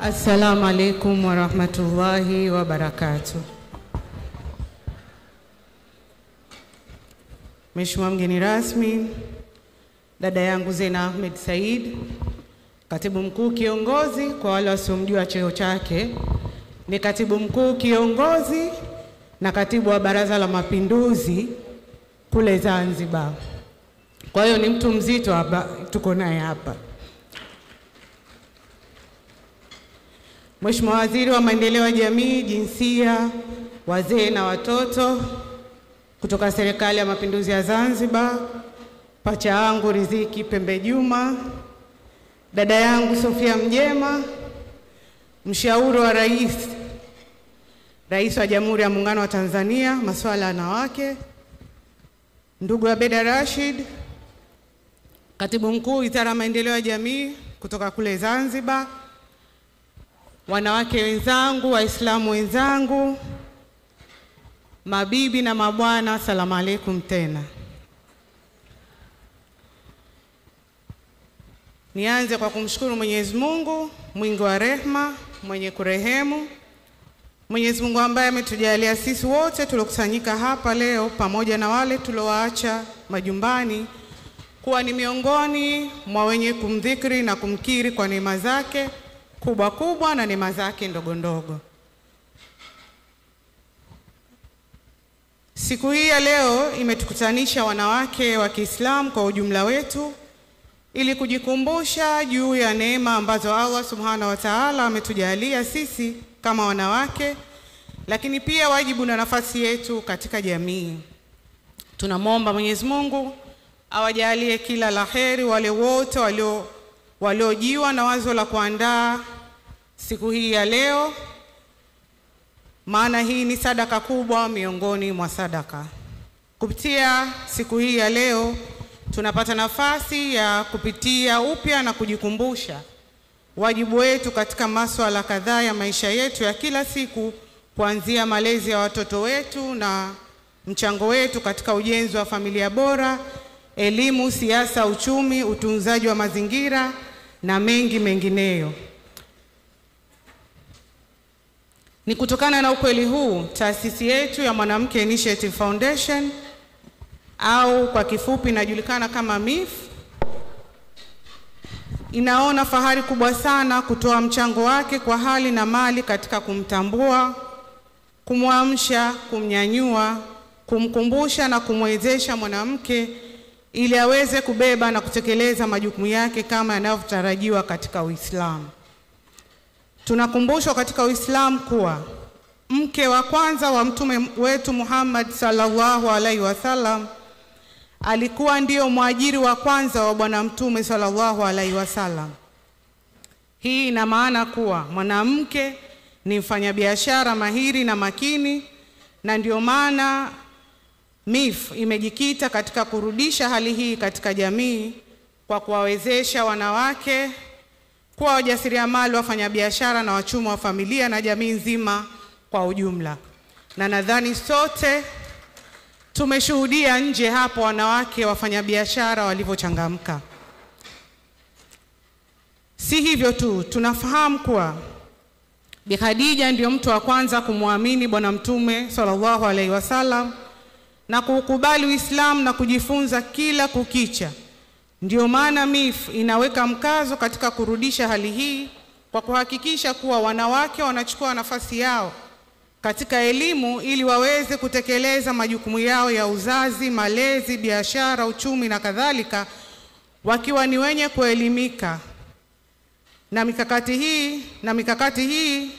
Assalamu alaikum wa rahmatullahi wa barakatuh. Mheshimiwa mgeni rasmi, dada yangu Zena Ahmed Said, katibu mkuu kiongozi, kwa wale wasiomjua cheo chake, ni katibu mkuu kiongozi na katibu wa Baraza la Mapinduzi kule Zanzibar. Kwa hiyo ni mtu mzito hapa, tuko naye hapa. Mheshimiwa Waziri wa Maendeleo ya Jamii, Jinsia, Wazee na Watoto kutoka Serikali ya Mapinduzi ya Zanzibar, pacha yangu Riziki Pembe Juma, dada yangu Sofia Mjema, mshauri wa Rais wa Jamhuri ya Muungano wa Tanzania, masuala ya wanawake, ndugu Abeda Rashid, katibu mkuu Wizara ya Maendeleo ya Jamii kutoka kule Zanzibar, wanawake wenzangu, Waislamu wenzangu, mabibi na mabwana, asalamu alaykum tena. Nianze kwa kumshukuru Mwenyezi Mungu, mwingi wa rehema, mwenye kurehemu. Mwenyezi Mungu ambaye ametujalia sisi wote tuliokusanyika hapa leo pamoja na wale tuliowaacha majumbani kuwa ni miongoni mwa wenye kumdhikri na kumkiri kwa neema zake kubwa kubwa na neema zake ndogo ndogo. Siku hii ya leo imetukutanisha wanawake wa Kiislamu kwa ujumla wetu ili kujikumbusha juu ya neema ambazo Allah Subhanahu wa Ta'ala ametujalia sisi kama wanawake, lakini pia wajibu na nafasi yetu katika jamii. Tunamwomba Mwenyezi Mungu awajalie kila laheri wale wote waliojiwa na wazo la kuandaa siku hii ya leo, maana hii ni sadaka kubwa miongoni mwa sadaka. Kupitia siku hii ya leo tunapata nafasi ya kupitia upya na kujikumbusha wajibu wetu katika masuala kadhaa ya maisha yetu ya kila siku, kuanzia malezi ya watoto wetu na mchango wetu katika ujenzi wa familia bora, elimu, siasa, uchumi, utunzaji wa mazingira na mengi mengineyo. Ni kutokana na ukweli huu, taasisi yetu ya Mwanamke Initiative Foundation, au kwa kifupi inajulikana kama MIF, inaona fahari kubwa sana kutoa mchango wake kwa hali na mali katika kumtambua, kumwamsha, kumnyanyua, kumkumbusha na kumwezesha mwanamke ili aweze kubeba na kutekeleza majukumu yake kama yanavyotarajiwa katika Uislamu. Tunakumbushwa katika Uislamu kuwa mke wa kwanza wa mtume wetu Muhammad sallallahu alaihi wasallam alikuwa ndio mwajiri wa kwanza wa bwana mtume sallallahu alaihi wasallam. Hii ina maana kuwa mwanamke ni mfanyabiashara mahiri na makini, na ndio maana MIF imejikita katika kurudisha hali hii katika jamii kwa kuwawezesha wanawake kuwa wajasiriamali, wafanyabiashara na wachumi wa familia na jamii nzima kwa ujumla. Na nadhani sote tumeshuhudia nje hapo wanawake wafanyabiashara walivyochangamka. Si hivyo tu, tunafahamu kuwa Bi Khadija ndio mtu wa kwanza kumwamini bwana mtume sallallahu alaihi wasallam na kukubali Uislamu na kujifunza kila kukicha. Ndio maana MIF inaweka mkazo katika kurudisha hali hii kwa kuhakikisha kuwa wanawake wanachukua nafasi yao katika elimu ili waweze kutekeleza majukumu yao ya uzazi, malezi, biashara, uchumi na kadhalika, wakiwa ni wenye kuelimika. Na mikakati hii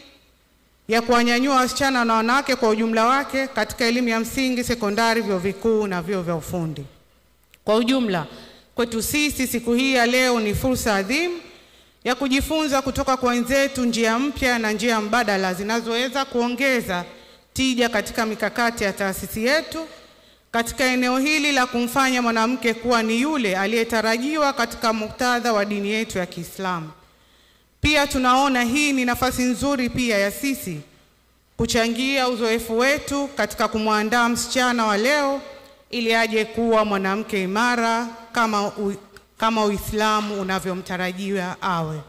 ya kuwanyanyua wasichana na wanawake kwa ujumla wake katika elimu ya msingi, sekondari, vyuo vikuu na vyuo vya ufundi. Kwa ujumla, kwetu sisi siku hii ya leo ni fursa adhimu ya kujifunza kutoka kwa wenzetu njia mpya na njia mbadala zinazoweza kuongeza tija katika mikakati ya taasisi yetu katika eneo hili la kumfanya mwanamke kuwa ni yule aliyetarajiwa katika muktadha wa dini yetu ya Kiislamu. Pia tunaona hii ni nafasi nzuri pia ya sisi kuchangia uzoefu wetu katika kumwandaa msichana wa leo ili aje kuwa mwanamke imara kama Uislamu unavyomtarajia awe.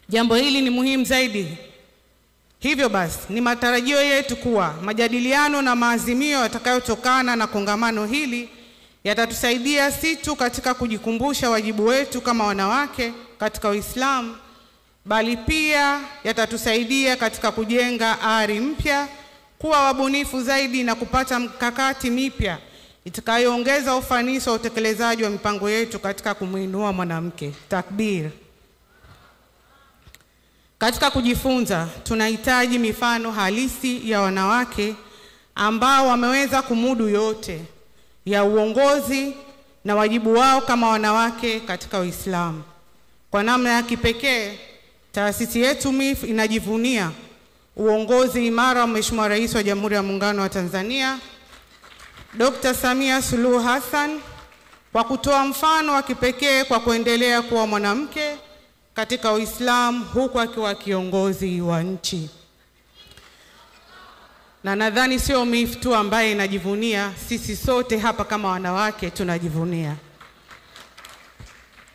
Jambo hili ni muhimu zaidi. Hivyo basi, ni matarajio yetu kuwa majadiliano na maazimio yatakayotokana na kongamano hili yatatusaidia si tu katika kujikumbusha wajibu wetu kama wanawake katika Uislamu, bali pia yatatusaidia katika kujenga ari mpya, kuwa wabunifu zaidi na kupata mkakati mipya itakayoongeza ufanisi wa utekelezaji wa mipango yetu katika kumuinua mwanamke. Takbir. Katika kujifunza, tunahitaji mifano halisi ya wanawake ambao wameweza kumudu yote ya uongozi na wajibu wao kama wanawake katika Uislamu. Kwa namna ya kipekee, taasisi yetu MIF inajivunia uongozi imara wa Mheshimiwa Rais wa Jamhuri ya Muungano wa Tanzania, Dr. Samia Suluhu Hassan, kwa kutoa mfano wa kipekee kwa kuendelea kuwa mwanamke katika Uislamu huku akiwa kiongozi wa nchi. Na nadhani sio MIF tu ambaye inajivunia, sisi sote hapa kama wanawake tunajivunia.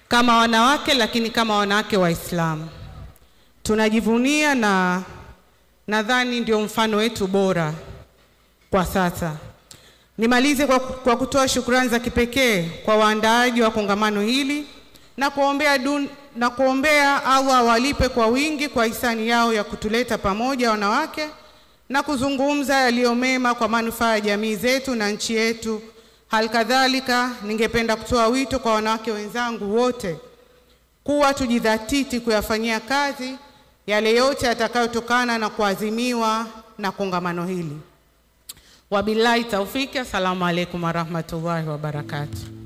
Kama wanawake, lakini kama wanawake Waislamu tunajivunia, na nadhani ndio mfano wetu bora kwa sasa. Nimalize kwa kutoa shukrani za kipekee kwa waandaaji wa kongamano hili na kuombea Allah awalipe kwa wingi kwa hisani yao ya kutuleta pamoja wanawake na kuzungumza yaliyo mema kwa manufaa ya jamii zetu na nchi yetu. Halikadhalika, ningependa kutoa wito kwa wanawake wenzangu wote kuwa tujidhatiti kuyafanyia kazi yale yote yatakayotokana na kuazimiwa na kongamano hili. Wabillahi taufiki. Assalamu alaikum warahmatullahi wabarakatuh.